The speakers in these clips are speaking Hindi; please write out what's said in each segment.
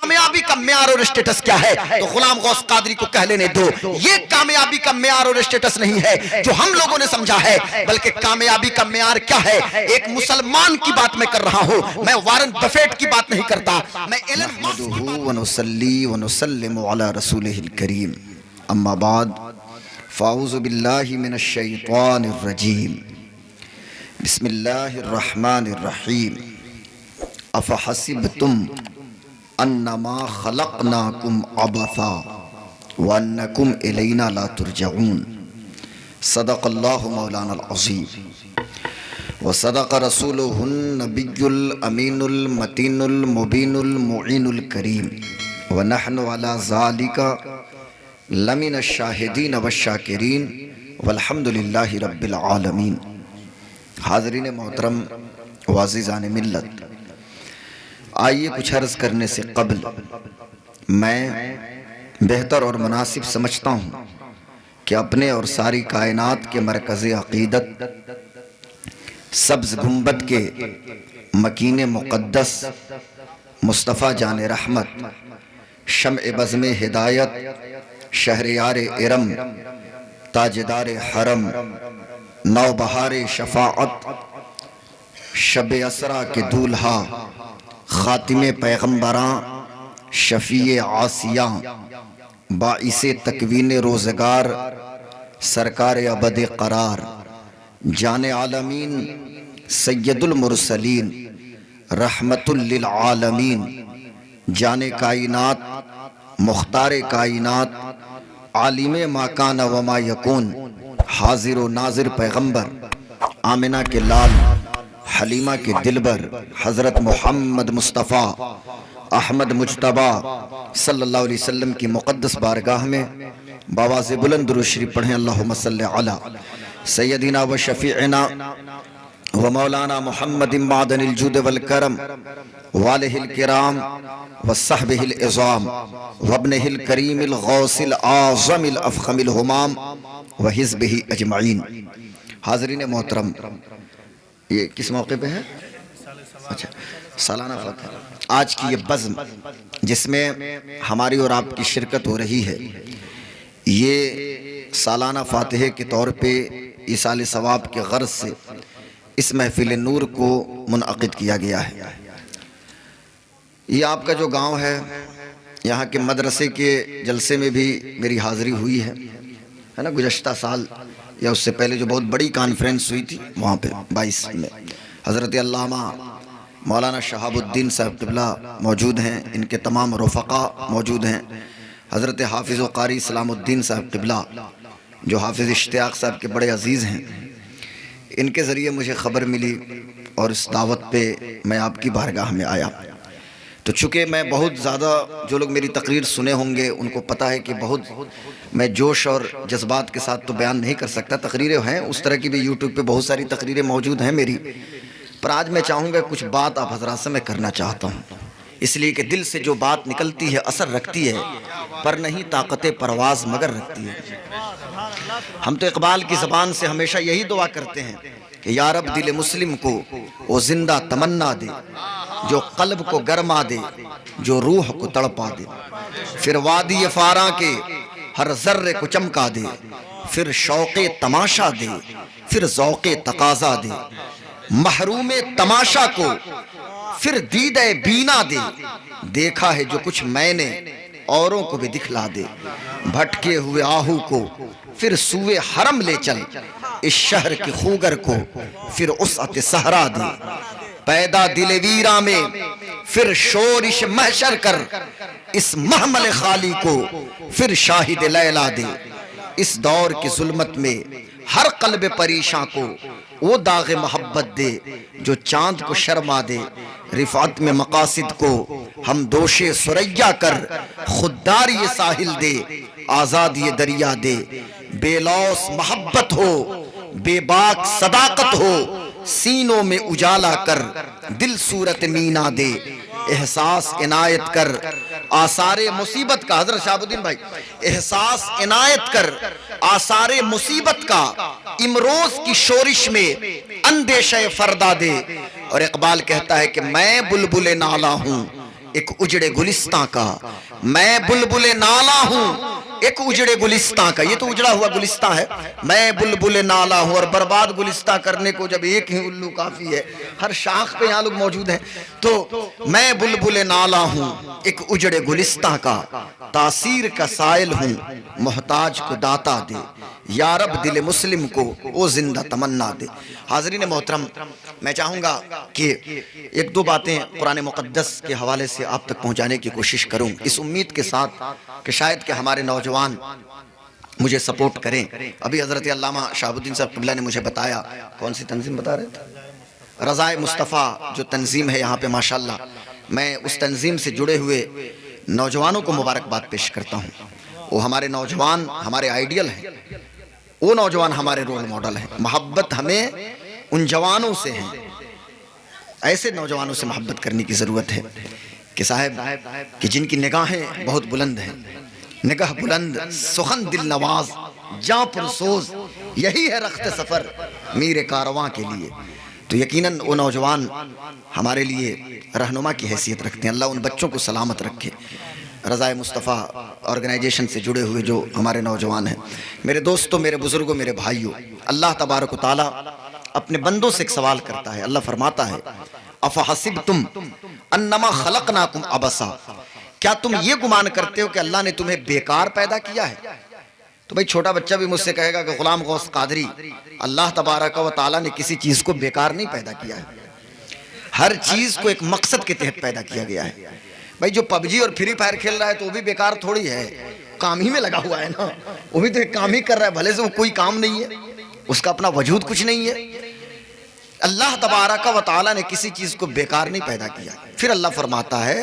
कामयाबी का म्यार और स्टेटस क्या है, तो गुलाम गौस कादरी को कह लेने दो। ये कामयाबी का म्यार और स्टेटस नहीं है जो हम लोगों ने समझा है, बल्कि कामयाबी का म्यार क्या है, एक मुसलमान की बात मैं कर रहा हूं, मैं वारन बफेट की बात नहीं करता, मैं एलन मस्क व नुसल्ली व नुसल्लिमु अला रसूलिहिल करीम, अम्मा बाद फ़ाऊज़ु बिल्लाहि मिनश शैतानिर रजीम, बिस्मिल्लाहिर रहमानिर रहीम। अफ़हसिबतुम अन्नमा खलक़नाकुम अबसा व अन्नकुम इलैना ला तुरजऊन। सदक़ल्लाहु मौलाना अज़ीम व सदक़ रसूलुहुन नबियुल अमीनुल मतीनुल मुबीनुल मुईनुल करीम व नहनु अला ज़ालिका लमिन शाहिदीन व शाकिरीन वल्हम्दुलिल्लाहि रब्बिल आलमीन। हाज़रीन मोहतरम वाज़िज़ान मिल्लत, आइए कुछ अर्ज़ करने से कबल मैं बेहतर और मुनासिब समझता हूँ कि अपने और सारी कायनात के मरकज़ अक़ीदत सब्ज़ गुंबद के मकीन मुक़द्दस मुस्तफ़ा जान रहमत, शम्अ बज़्म हिदायत, शहरयार इरम, ताजदार हरम, नौबहार शफ़ाअत, शब असरा के दूल्हा, ख़ातिमे पैगम्बरां, शफ़ीए आसियां, बाइसे तकवीन रोज़गार, सरकार अबद करार, जाने आलमीन, सैयदुल मुरसलीन, रहमतुल लिल आलमीन, जाने कायनात, मुख्तार कायनात, आलिमे माकान व मा यकून, हाजिर व नाजिर पैगम्बर, आमिना के लाल, हलीमा के दिलबर, हज़रत मोहम्मद मुस्तफ़ा अहमद मुज्तबा सल्लल्लाहु अलैहि वसल्लम की मुक़द्दस बारगाह में बावाज़ बुलंद दुरूद शरीफ पढ़ें। अल्लाहुम्मा सल्लि अला सय्यदिना व शफ़ीअना व मौलाना मुहम्मदिन मादनिल जूद वल करम वालिहिल किराम व सहबिहिल इज़ाम व इब्निहिल करीमिल गौसिल आज़मिल अफ़ख़मिल हुमाम व हिज़्बिही अजमईन। हाज़रीन मोहतरम, ये किस मौके पे है? अच्छा, सालाना फ़तह। आज की ये बज़्म जिसमें हमारी और आपकी शिरकत हो रही है, ये सालाना फ़ातिहे के तौर पे ईसाल सवाब के गर्ज़ से इस महफ़िल नूर को मुनअक़िद किया गया है। ये आपका जो गांव है, यहाँ के मदरसे के जलसे में भी मेरी हाज़िरी हुई है ना, गुज़श्ता साल या उससे पहले जो बहुत बड़ी कॉन्फ्रेंस हुई थी वहाँ पे 22 में हज़रत अल्लामा मौलाना शहाबुद्दीन साहब क़िबला मौजूद हैं, इनके तमाम रफ़क़ा मौजूद हैं, हज़रत हाफ़िज़ व क़ारी इस्लामुद्दीन साहब क़िबला जो हाफ़िज़ इश्तियाक़ साहब के बड़े अज़ीज़ हैं, इनके ज़रिए मुझे ख़बर मिली और इस दावत पे मैं आपकी बारगाह में आया। तो चूँकि मैं बहुत ज़्यादा, जो लोग मेरी तकरीर सुने होंगे उनको पता है कि बहुत मैं जोश और जज्बात के साथ तो बयान नहीं कर सकता। तकरीरें हैं उस तरह की भी, यूट्यूब पे बहुत सारी तकरीरें मौजूद हैं मेरी, पर आज मैं चाहूँगा कुछ बात आप हज़रात से मैं करना चाहता हूँ, इसलिए कि दिल से जो बात निकलती है असर रखती है, पर नहीं ताकत परवाज़ मगर रखती है। हम तो इकबाल की ज़बान से हमेशा यही दुआ करते हैं कि या रब दिल मुस्लिम को वो जिंदा तमन्ना दे, जो कल्ब को गरमा दे, जो रूह को तड़पा दे, फिर वादी फारा के हर ज़र्रे को चमका दे, फिर शौक़े तमाशा दे, फिर ज़ौक़े तकाज़ा दे, महरूमे तमाशा को फिर दीदे बीना दे, देखा है जो कुछ मैंने औरों को भी दिखला दे, भटके हुए आहू को फिर सूए हरम ले चल, इस शहर के खूगर को फिर उसअत सहरा दे, पैदा दिल वीरा में फिर शोरिश महशर कर, इस महमल खाली को फिर शाहिद लैला दे, इस दौर की जुल्मत में हर कल्ब परीशां को वो दाग़े मोहब्बत दे, जो चांद को शर्मा दे, रिफ़ात में मकासिद को हम दोषे सुरैया कर, खुददार ये साहिल दे, आज़ाद ये दरिया दे, बेलौस मोहब्बत हो, बेबाक सदाकत हो, सीनों में उजाला कर, दिल सूरत मीना दे, एहसास इनायत कर, आसारे मुसीबत का, हज़रत शहाबुद्दीन भाई, एहसास इनायत कर आसारे मुसीबत का, इमरोज की शोरिश में अंदेशे फरदा दे। और इकबाल कहता है कि मैं बुलबुले नाला हूँ, एक उजड़े गुलिस्तां का, मैं बुलबुले नाला हूं एक उजड़े गुलिस्तां का। ये तो उजड़ा हुआ गुलिस्तां है, मैं बुलबुले नाला हूं। और बर्बाद गुलिस्तां करने को जब एक ही उल्लू काफी है, हर शाख पे यहाँ लोग मौजूद हैं, तो मैं बुलबुले नाला हूं एक उजड़े गुलिस्तां का, तासीर का साइल हूं मोहताज को दाता दे, या रब दिल मुस्लिम को वो जिंदा तमन्ना दे। हाज़रीन मोहतरम, मैं चाहूँगा कि एक दो बातें कुरान मुक़द्दस के हवाले से आप तक पहुँचाने की कोशिश करूँ, इस उम्मीद के साथ कि शायद कि हमारे नौजवान मुझे सपोर्ट करें। अभी हज़रत अल्लामा शहाबुद्दीन साहब क़िबला ने मुझे बताया, कौन सी तंजीम बता रहे थे, रज़ाए मुस्तफ़ा जो तंजीम है यहाँ पे माशाल्लाह, मैं उस तंजीम से जुड़े हुए नौजवानों को मुबारकबाद पेश करता हूँ। वो हमारे नौजवान हमारे आइडियल हैं, वो नौजवान हमारे रोल मॉडल हैं। मोहब्बत हमें उन जवानों से है, ऐसे नौजवानों से मोहब्बत करने की ज़रूरत है कि साहब कि जिनकी निगाहें बहुत बुलंद हैं, निगाह बुलंद सुखन दिल नवाज जां पुरसोज, यही है रख्त सफ़र मीर कारवां के लिए। तो यकीनन वो नौजवान हमारे लिए रहनुमा की हैसियत रखते हैं। अल्लाह उन बच्चों को सलामत रखे। रज़ाए मुस्तफ़ा ऑर्गेनाइजेशन से जुड़े हुए जो हमारे नौजवान हैं, मेरे दोस्तों, मेरे बुजुर्गों, मेरे भाइयों, अल्लाह तबारक व तआला अपने बंदों से एक सवाल करता है। अल्लाह फरमाता है, अफ़हसिबतुम अन्नमा खलक़नाकुम अबसा, क्या तुम ये गुमान करते हो कि अल्लाह ने तुम्हें बेकार पैदा किया है? तो भाई छोटा बच्चा भी मुझसे कहेगा कि गुलाम गौस कादरी, अल्लाह तबारक व तआला ने किसी चीज़ को बेकार नहीं पैदा किया है, हर चीज़ को एक मकसद के तहत पैदा किया गया है। भाई जो पबजी और फ्री फायर खेल रहा है तो वो भी बेकार थोड़ी है, काम ही में लगा हुआ है ना, वो भी तो एक काम ही कर रहा है, भले से वो कोई काम नहीं है, उसका अपना वजूद कुछ नहीं है। अल्लाह तबारक व तआला ने किसी चीज को बेकार नहीं पैदा किया। फिर अल्लाह फरमाता है,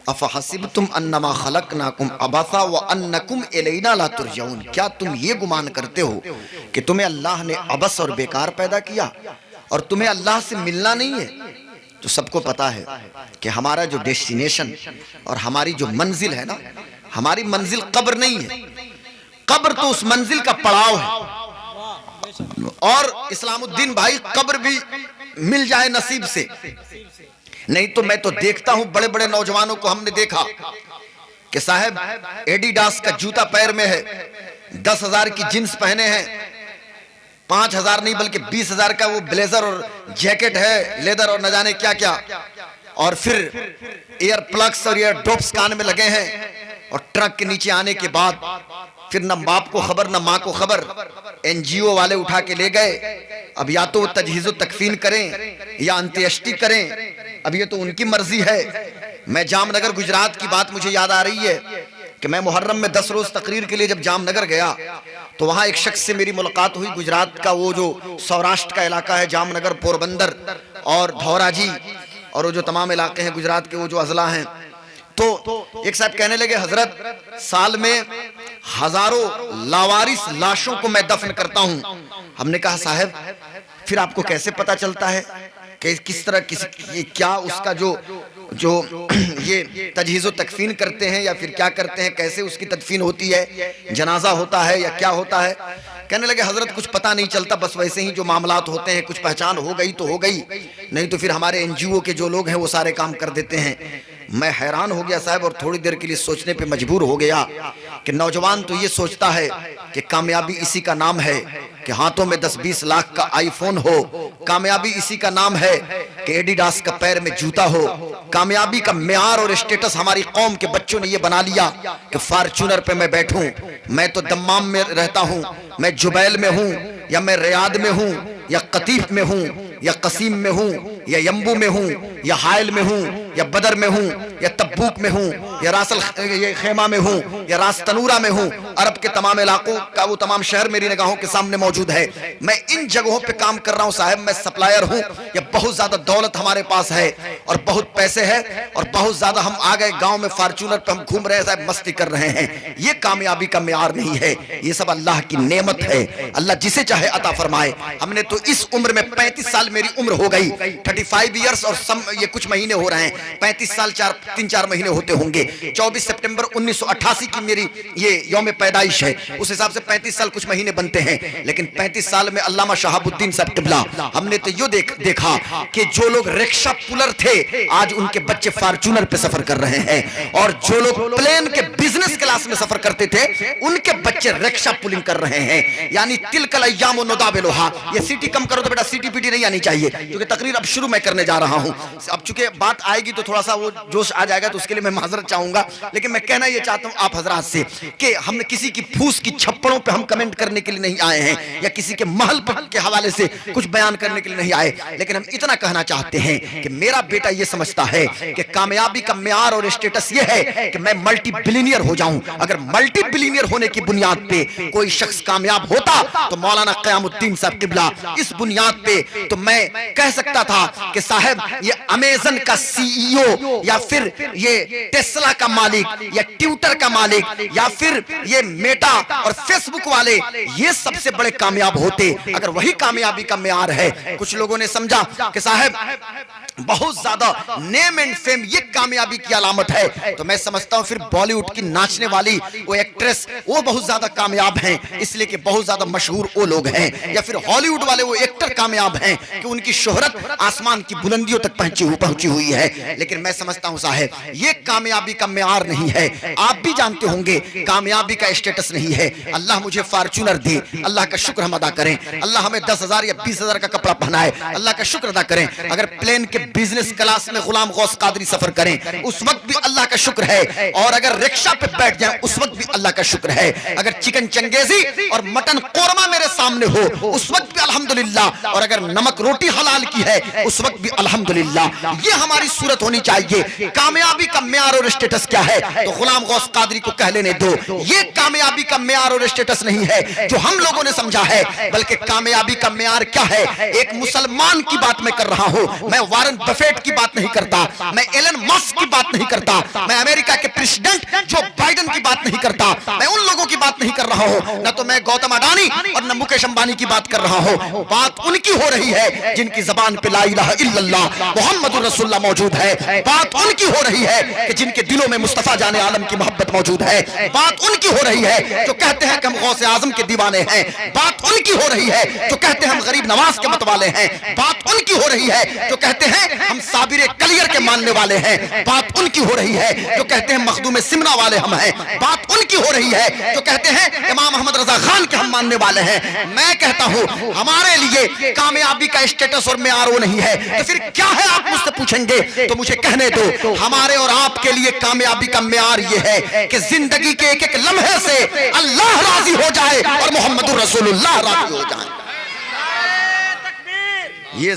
अफ़हसिबतुम अन्नमा खलक़नाकुम अबसा व अन्नकुम इलैना ला तुरजऊन, क्या तुम ये गुमान करते हो कि तुम्हें अल्लाह ने अबस और बेकार पैदा किया और तुम्हें अल्लाह से मिलना नहीं है? तो सबको पता है कि हमारा जो डेस्टिनेशन और हमारी जो मंजिल है ना, हमारी मंजिल कब्र नहीं है, कब्र तो उस मंजिल का पड़ाव है। और इस्लामुद्दीन भाई, कब्र भी मिल जाए नसीब से, नहीं तो मैं तो देखता हूं बड़े बड़े नौजवानों को हमने देखा कि साहब एडिडास का जूता पैर में है, 10,000 की जींस पहने हैं, 5,000 नहीं बल्कि 20,000 का वो ब्लेजर और जैकेट है लेदर और न जाने क्या क्या, और फिर एयर प्लग्स और एयर ड्रॉप्स कान में लगे हैं, और ट्रक के नीचे आने के बाद फिर न बाप को खबर न माँ को खबर, एनजीओ वाले उठा के ले गए। अब या तो वो तजहीज़ तकफीन करें या अंत्येष्टि करें, अब ये तो उनकी मर्जी है। मैं जामनगर गुजरात की बात मुझे याद आ रही है कि मैं मुहर्रम में 10 रोज तकरीर के लिए जब जामनगर गया तो वहाँ एक शख्स से मेरी मुलाकात हुई। गुजरात का वो जो सौराष्ट्र का इलाका है, जामनगर, पोरबंदर और धौराजी और वो जो तमाम इलाके हैं गुजरात के, वो जो अजला हैं, तो एक साहब कहने लगे, हजरत साल में हजारों लावारिस लाशों को मैं दफन करता हूं। हमने कहा साहब फिर आपको कैसे पता चलता है कि किस तरह क्या उसका जो ये तजहीज़ तकफीन करते हैं या फिर क्या करते हैं, कैसे उसकी तदफीन होती है, जनाजा होता है या क्या होता है? कहने लगे हजरत कुछ पता नहीं चलता, बस वैसे ही जो मामलात होते हैं, कुछ पहचान हो गई तो हो गई, नहीं तो फिर हमारे एनजीओ के जो लोग हैं वो सारे काम कर देते हैं। मैं हैरान हो गया साहब, और थोड़ी देर के लिए सोचने पे मजबूर हो गया कि नौजवान तो ये सोचता है कि कामयाबी इसी का नाम है कि हाथों में 10-20 लाख का आईफोन हो, कामयाबी इसी का नाम है कि एडिडास का पैर में जूता हो, कामयाबी का मेयार और स्टेटस हमारी कौम के बच्चों ने ये बना लिया कि फॉर्च्यूनर पे मैं बैठूं, मैं तो दम्माम में रहता हूं, मैं जुबैल में हूं या मैं रियाद में हूं या कतीफ में हूं या कसीम में हूं या यम्बू में हूं या हायल में हूं या बदर में हूं या तब्बूक में हूं या रासल ये खेमा में हूं या रास तनूरा में हूं, अरब के तमाम इलाकों का वो तमाम शहर मेरी निगाहों के सामने मौजूद है। मैं इन जगहों पे काम कर रहा हूं साहब, मैं सप्लायर हूं या बहुत ज्यादा दौलत हमारे पास है और बहुत पैसे है और बहुत ज्यादा हम आ गए गांव में फॉर्च्यूनर पे हम घूम रहे हैं साहब, मस्ती कर रहे हैं। ये कामयाबी का मेयार नहीं है, ये सब अल्लाह की नेमत है, अल्लाह जिसे चाहे अता फरमाए। हमने तो इस उम्र में 35 साल साल मेरी उम्र हो गई, 35 ईयर्स और ये कुछ महीने हो रहे हैं, 35 साल 3-4 महीने होते होंगे। 24 सितंबर 1988 की मेरी ये यौम पैदाइश है, उस हिसाब से 35 साल कुछ महीने बनते हैं। लेकिन 35 साल में अल्लामा शहाबुद्दीन साहब किबला, हमने तो यो देखा कि जो लोग रिक्शा पुलर थे आज उनके बच्चे फॉर्च्यूनर पे सफर कर रहे हैं, और जो लोग प्लेन के बिजनेस क्लास में सफर करते थे उनके बच्चे रिक्शा पुलिंग कर रहे हैं। यानी तिलकल अय्याम नुदाविलुहा। ये सीटी कम करो तो बेटा सीटी पीटी नहीं आनी चाहिए, क्योंकि तकरीर अब शुरू मैं करने जा रहा हूं। अब चूंकि बात आएगी तो थोड़ा सा वो जोश आ जाएगा, तो उसके लिए मैं माजरत चाहूंगा। लेकिन मैं कहना ये चाहता हूं आप हजरात से कि हमने किसी की फूस की छप्पड़ों पे हम कमेंट करने के लिए नहीं आए हैं, या किसी के महल के हवाले से कुछ बयान करने के लिए नहीं आए। लेकिन हम इतना कहना चाहते हैं कि मेरा बेटा ये समझता है कि कामयाबी का मेयार और स्टेटस ये है कि मैं मल्टी बिलियनियर हो जाऊं। अगर मल्टी बिलियनियर होने की बुनियाद पे कोई शख्स कामयाब होता तो मौलाना क़यामुद्दीन साहब किबला इस बुनियाद पे तो मैं कह सकता था कि साहब ये अमेज़न का सीईओ, या फिर ये टेस्ला का मालिक, या ट्विटर का मालिक, या फिर ये मेटा और फेसबुक वाले, ये सबसे बड़े कामयाब होते अगर वही कामयाबी का मेयार है। कुछ लोगों ने समझा कि साहब बहुत ज्यादा नेम एंड फेम ये कामयाबी की अलामत है, तो मैं समझता हूं फिर बॉलीवुड की नाचने वाली वो एक्ट्रेस वो बहुत ज्यादा कामयाब हैं, इसलिए कि बहुत ज्यादा मशहूर वो लोग हैं। या फिर हॉलीवुड वाले वो एक्टर कामयाब हैं कि उनकी शोहरत आसमान की बुलंदियों तक पहुंची हुई है। लेकिन मैं समझता हूं साहब ये कामयाबी का मेयार नहीं है। आप भी जानते होंगे कामयाबी का स्टेटस नहीं है। अल्लाह मुझे फॉर्च्यूनर दे, अल्लाह का शुक्र हम अदा करें। अल्लाह हमें 10,000 या 20,000 का कपड़ा पहनाए, अल्लाह का शुक्र अदा करें। अगर प्लेन के बिजनेस क्लास में गुलाम गौस कादरी सफर करें उस वक्त भी अल्लाह का शुक्र है, और अगर रिक्शा पे बैठ जाएं उस वक्त भी अल्लाह का शुक्र है। अगर चिकन चंगेजी और मटन कोरमा मेरे सामने हो उस वक्त भी अल्हम्दुलिल्लाह, और अगर नमक रोटी हलाल की है उस वक्त भी अल्हम्दुलिल्लाह। ये हमारी सूरत होनी चाहिए। कामयाबी का मेयार और स्टेटस क्या है तो गुलाम गौस कादरी को कह लेने दो, ये कामयाबी का मेयार और स्टेटस नहीं है जो हम लोगों ने समझा है, बल्कि कामयाबी का मेयार क्या है। एक मुसलमान की बात मैं कर रहा हूं, मैं वारन बफेट की बात नहीं करता, मैं एलन मस्क की बात नहीं करता, मैं अमेरिका के प्रेसिडेंट जो बाइडेन की बात नहीं करता, मैं उन लोगों की बात नहीं कर रहा हूं, न तो मैं गौतम अडानी और न मुकेश अंबानी की बात कर रहा हूं। बात उनकी हो रही है जिनकी जबान पे ला इलाहा इल्लल्लाह मुहम्मदुर रसूलुल्लाह मौजूद है। बात उनकी हो रही है कि जिनके दिलों में मुस्तफा जाने आलम की मोहब्बत मौजूद है। बात उनकी हो रही है जो कहते हैं कि हम गौसे आजम के दीवाने हैं। बात उनकी हो रही है जो कहते हैं हम गरीब नवाज के मतवाले हैं। बात उनकी हो रही है जो कहते हैं हम साबिर कलियर के मानने वाले हैं। बात उनकी हो रही है जो कहते हैं मखदूम सिमना वाले हम हैं। बात उनकी हो रही है जो कहते हैं इमाम अहमद रजा खान के हम मानने वाले हैं। मैं कहता हूं हमारे लिए कामयाबी का स्टेटस और मेयार वो नहीं है, तो फिर क्या है आप मुझसे पूछेंगे तो मुझे कहने दो। हमारे और आपके लिए कामयाबी का मेयार ये है कि जिंदगी के एक एक लम्हे से अल्लाह राजी हो जाए और मोहम्मदुर रसूलुल्लाह राजी हो जाए। ये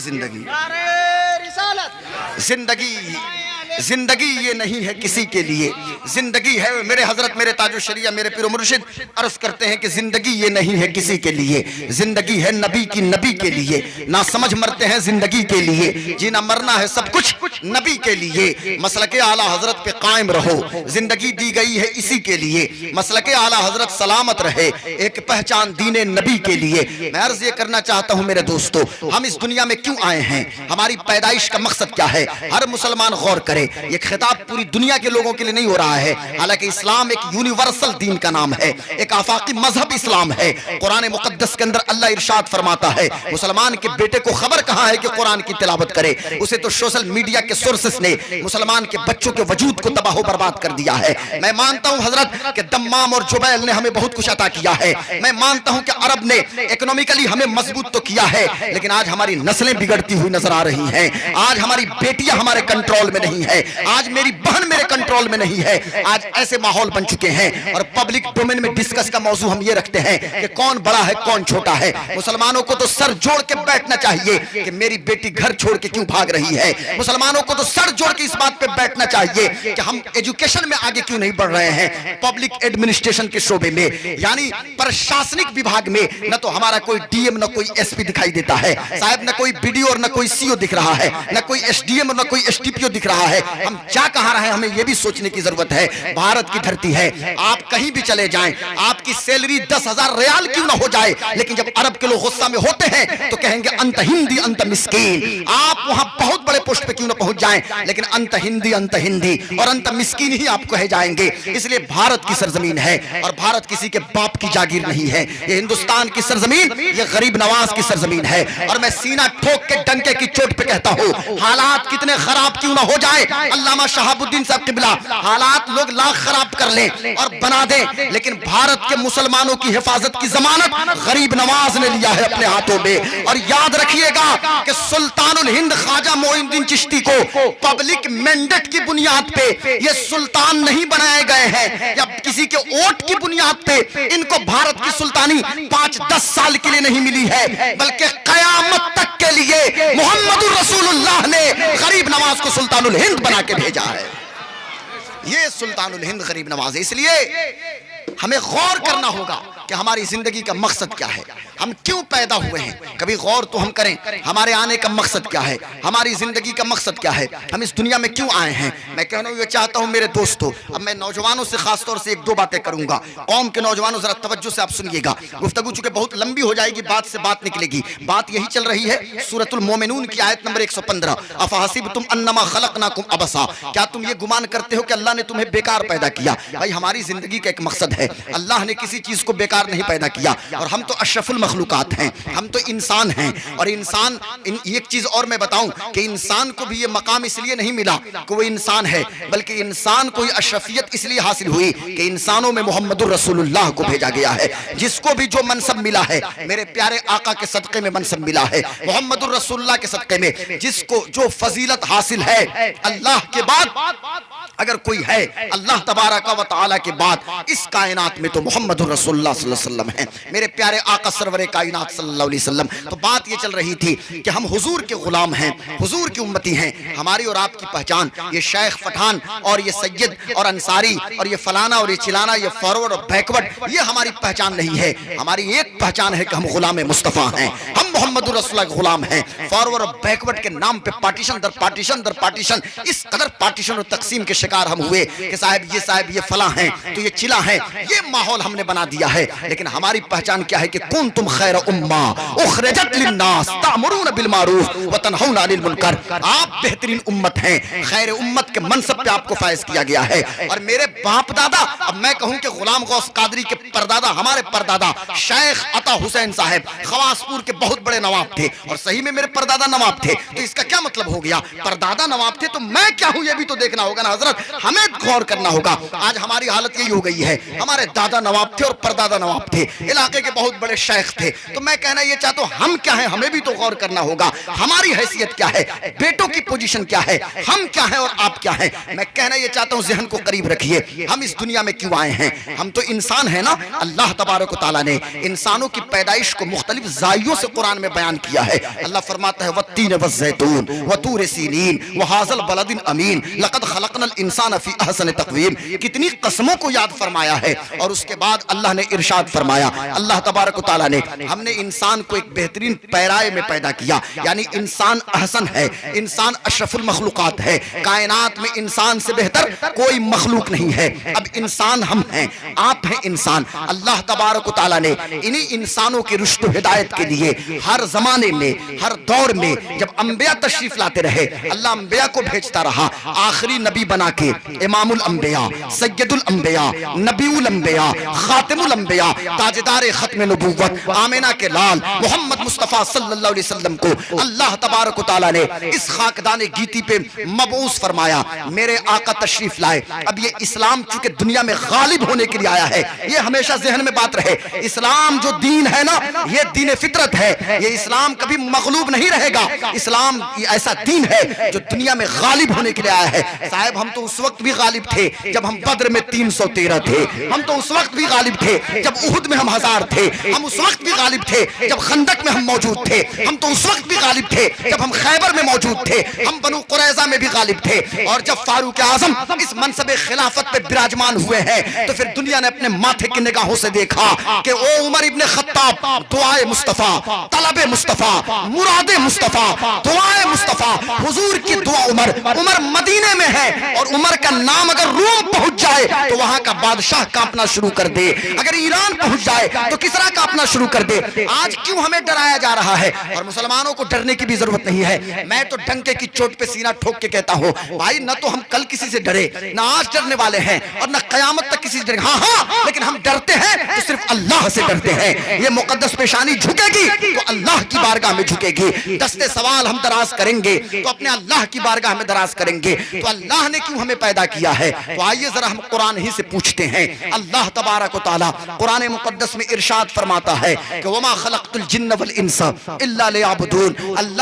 जिंदगी ये नहीं है किसी के लिए, जिंदगी है मेरे हजरत मेरे ताजो शरिया मेरे पीरो मुर्शिद अर्ज करते हैं कि जिंदगी ये नहीं है किसी के लिए, जिंदगी है नबी की नबी के लिए। ना समझ मरते हैं जिंदगी के लिए, जीना मरना है सब कुछ नबी के लिए। मसलके आला हजरत पे कायम रहो, जिंदगी दी गई है इसी के लिए। मसलके आला हजरत सलामत रहे, एक पहचान दीने नबी के लिए। मैं अर्ज ये करना चाहता हूं मेरे दोस्तों, हम इस दुनिया में क्यों आए हैं, हमारी पैदाइश का मकसद क्या है। हर मुसलमान गौर करे, ये खिताब पूरी दुनिया के लोगों के लिए नहीं हो रहा है। हालांकि इस्लाम एक यूनिवर्सल दीन का नाम है, एक आफाकी मजहब इस्लाम है। कुरान मुकद्दस के अंदर अल्लाह इरशाद फरमाता है मुसलमान के बेटे को खबर कहां है कि कुरान की तिलावत करे, उसे तो सोशल मीडिया के सोर्सेस ने मुसलमान के बच्चों के वजूद को तबाह बर्बाद कर दिया है। मैं मानता हूं हजरत के दम्माम और जुबैल ने हमें बहुत कुछ अता किया है। मैं मानता हूं कि अरब ने इकोनॉमिकली हमें मजबूत तो किया है, लेकिन आज हमारी नस्लें बिगड़ती हुई नजर आ रही हैं। आज हमारी बेटियां हमारे कंट्रोल में नहीं है, आज मेरी बहन मेरे कंट्रोल में नहीं है। आज ऐसे माहौल बन चुके हैं और पब्लिक डोमेन में डिस्कस का मौजू हम ये रखते हैं कि कौन बड़ा है कौन छोटा है। मुसलमानों को तो सर जोड़ के बैठना चाहिए कि मेरी बेटी घर छोड़ के क्यों भाग रही है। मुसलमानों को तो सर जोड़ के इस बात पे बैठना चाहिए कि हम एजुकेशन में आगे क्यों नहीं बढ़ रहे हैं। पब्लिक एडमिनिस्ट्रेशन के शोबे में यानी प्रशासनिक विभाग में न तो हमारा कोई डीएम न कोई एसपी दिखाई देता है साहब, न कोई बीडीओ और न कोई सीओ दिख रहा है, न कोई एसडीएम और न कोई एसडीपीओ दिख रहा है। हम जा कहां रहे हैं हमें यह भी सोचने की जरूरत है। भारत की धरती है, आप कहीं भी चले जाएं, आप आपकी सैलरी 10,000 रियाल क्यों ना हो जाए, लेकिन जब अरब के लोग गुस्सा में होते हैं तो कहेंगे अंत हिंदी अंत मिस्कीन। आप वहां बहुत बड़े पोस्ट पे क्यों ना पहुंच जाएं, लेकिन अंत हिंदी और अंत मिस्कीन ही आप कहे जाएंगे। इसलिए भारत की सरजमीन है और भारत किसी के बाप की जागीर नहीं है। ये हिंदुस्तान की सरजमीन, ये गरीब नवाज की सरजमीन है। और मैं सीना ठोक के डंके की चोट पे कहता हूं, हालात कितने खराब क्यों ना हो जाए, अल्लामा शहाबुद्दीन साहब किबला, हालात लोग लाख खराब कर लें और बना दें, लेकिन भारत के मुसलमानों की हिफाजत की जमानत गरीब नवाज ने लिया है अपने हाथों में। और याद रखिएगा कि सुल्तानुल हिंद ख्वाजा मोइनुद्दीन चिश्ती को पब्लिक मैंडेट की बुनियाद पे ये सुल्तान नहीं बनाए गए हैं या किसी के वोट की बुनियाद पे इनको भारत की सुल्तानी 5-10 साल के लिए नहीं मिली है, बल्कि कयामत तक के लिए मोहम्मदुर रसूलुल्लाह ने गरीब नवाज को सुल्तानुल हिंद बना के भेजा है। ये सुल्तानुल हिंद गरीब नवाज है। इसलिए हमें गौर करना होगा कि हमारी जिंदगी का मकसद क्या है, हम क्यों पैदा हुए हैं। कभी गौर तो हम करें, हमारे आने का मकसद क्या है, हमारी जिंदगी का मकसद क्या है, हम इस दुनिया में क्यों आए हैं। मैं कहना ये चाहता हूं मेरे दोस्तों, अब मैं नौजवानों से खासतौर से 1-2 बातें करूंगा। कौम के नौजवानों जरा तवज्जो से आप सुनिएगा, गुफ्तगू चूंकि बहुत लंबी हो जाएगी, बात से बात निकलेगी। बात यही चल रही है सूरतुल मोमिनून की आयत नंबर 115, अफहसिबतुम अन्नमा खलकनाकुम अबसा, क्या तुम ये गुमान करते हो कि अल्लाह ने तुम्हें बेकार पैदा किया। भाई हमारी जिंदगी का एक मकसद है, अल्लाह ने किसी चीज को बेकार नहीं पैदा किया। और हम तो अशरफुल मखलूकात हैं, हम तो इंसान हैं। और इंसान एक चीज और मैं बताऊं कि इंसान को भी ये मकाम इसलिए नहीं मिला कि वो इंसान है, बल्कि इंसान को ये अशरफियत इसलिए हासिल हुई कि इंसानों में मोहम्मदुर रसूलुल्लाह को भेजा गया है। जिसको भी जो मनसब मिला है, मेरे प्यारे आका के सदक़े में मनसब मिला है, मोहम्मदुर रसूलुल्लाह के सदक़े में जिसको जो फजीलत हासिल है, अल्लाह के बाद अगर कोई है, अल्लाह तबारक व तआला के बाद इस कायनात में तो मोहम्मदुर रसूलुल्लाह सल्लल्लाहु अलैहि वसल्लम हैं, मेरे प्यारे आका सरवरे कायनात सल्लल्लाहु अलैहि वसल्लम। तो बात ये चल रही थी कि हम हुजूर के गुलाम हैं, हुजूर की उम्मती हैं। हमारी और आपकी पहचान ये शेख पठान और ये सैयद और अंसारी और ये फलाना और ये चिलाना, ये फॉरवर्ड और बैकवर्ड, ये हमारी पहचान नहीं है। हमारी एक पहचान है कि हम गुलाम मुस्तफ़ा हैं, हम मोहम्मदुर रसूलुल्लाह के गुलाम हैं। फॉरवर्ड और बैकवर्ड के नाम पे पार्टीशन दर पार्टीशन दर पार्टीशन, इस कदर पार्टीशन और तकसीम के शिकार हम हुए कि साहब ये फला हैं तो ये चिला है, ये माहौल हमने बना दिया है। लेकिन हमारी पहचान क्या है कि कुंतुम खैर उम्मा उखरिजत लिन्नास तामुरून बिल मारूफ व तनहौना अनिल मुनकर, आप बेहतरीन उम्मत हैं, खैर उम्मत के मनसब पे आपको फायज किया गया है। और मेरे बाप दादा, अब मैं कहूं कि गुलाम गौस कादरी के परदादा, हमारे परदादा शेख अता हुसैन साहब खवासपुर के बहुत बड़े नवाब थे, और सही में मेरे परदादा नवाब थे। तो इसका क्या मतलब हो गया, परदादा नवाब थे तो मैं क्या हूं ये भी तो देखना होगा ना हजरत, हमें गौर करना होगा। आज हमारी हालत यही हो गई है, हमारे दादा नवाब थे और परदादा नवाब थे, इलाके के बहुत बड़े शेख थे। तो मैं कहना ये चाहता हूं हम क्या हैं, हमें भी तो गौर करना होगा, हमारी हैसियत क्या है, बेटों की पोजीशन क्या है, हम क्या हैं और आप क्या हैं। मैं कहना ये चाहता हूं ज़हन को करीब रखिए, हम इस दुनिया में क्यों आए हैं, हम तो इंसान हैं ना। अल्लाह तबारक व तआला ने इंसानों की पैदाइश को मुख्तलिफ ज़ाइयों से कुरान में बयान किया है। अल्लाह फरमाता है वत्तीन वज़्ज़ैतून व तूर सीनीन व हाज़ल बलदिन अमीन लक़द खलक़नल इंसान फ़ी अहसन तक़वीम, कितनी कसमों को याद फरमाया है। और उसके बाद अल्लाह ने इरशाद फरमाया, अल्लाह तबारक व तआला ने, हमने इंसान को एक बेहतरीन पैराए में पैदा किया, यानी इंसान अहसन है, इंसान अशरफुल मखलूकात है, कायनात में इंसान से बेहतर कोई मखलूक नहीं है। अब इंसान हम हैं, आप हैं इंसान। अल्लाह तबारक व तआला ने इन्हीं इंसानों की रुश्द व हिदायत के लिए हर जमाने में, हर दौर में जब अंबिया तशरीफ लाते रहे, अल्लाह अंबिया को भेजता रहा, आखिरी नबी बना के इमामुल अंबिया, सैयदुल अंबिया, नबीउल अंबिया, खातिमुल अंबिया, ताजदार खत्म नबुव्वत, आमिना के लाल मोहम्मद मुस्तफ़ा सल्लल्लाहु अलैहि वसल्लम को अल्लाह तबारक व तआला ने इस खाकदाने गीती पे मबऊस फरमाया, मेरे आका तशरीफ लाए। अब ये इस्लाम चूंकि दुनिया में गालिब होने के लिए आया है, ये हमेशा ज़हन में बात रहे, इस्लाम जो दीन है ना, ये दीन फितरत है, ये इस्लाम कभी मगलूब नहीं रहेगा। इस्लाम ऐसा दीन है जो दुनिया में गालिब होने के लिए आया है। साहब हम तो उस वक्त भी गालिब थे जब हम बद्र में 313 थे, हम तो उस वक्त भी गालिब थे जब उहुद में हम 1000 थे, हम उस वक्त भी गालिब थे जब खंदक में हम मौजूद थे, हम तो उस वक्त भी गालिब थे जब हम खैबर में मौजूद थे, हम बनु कुरैज़ा में भी गालिब थे। और जब फारूक आज़म इस मनसब खिलाफत पे विराजमान हुए हैं तो फिर दुनिया ने अपने माथे की निगाहों से देखा कि ओ उमर इब्ने खत्ताब, दुआए मुस्तफ़ा, तलबे मुस्तफ़ा, मुरादे मुस्तफ़ा, दुआए मुस्तफ़ा, हुजूर की दुआ उमर, उमर मदीने में है और उमर का नाम अगर रूम पहुंच जाए तो वहां का बादशाह कांपना शुरू कर दे, अगर ईरान पहुंच जाए तो किसरा कांपना शुरू कर दे। आज क्यों हमें डराया जा रहा है? और मुसलमानों को डरने की भी जरूरत नहीं है। मैं तो डंके की चोट पे सीना ठोक के कहता हूं भाई, न तो हम कल किसी से डरे, न आज डरने वाले हैं, और न कयामत तक किसी से डरे। हाँ, लेकिन हम डरते हैं तो सिर्फ अल्लाह से डरते हैं। ये मुकद्दस पेशानी झुकेगी तो अल्लाह की बारगाह में झुकेगी। दस्ते सवाल हम दराज करेंगे तो अपने अल्लाह की बारगाह में दराज करेंगे। तो अल्लाह ने क्यों हमें पैदा किया है? तो आइए जरा हम कुरान ही से पूछते हैं। अल्लाह तबारक व तआला कुरान मुकद्दस में इरशाद फरमाता है कि वमा खलक़तुल जिन्न वल इंसा इल्ला लियअबुदून। अल्लाह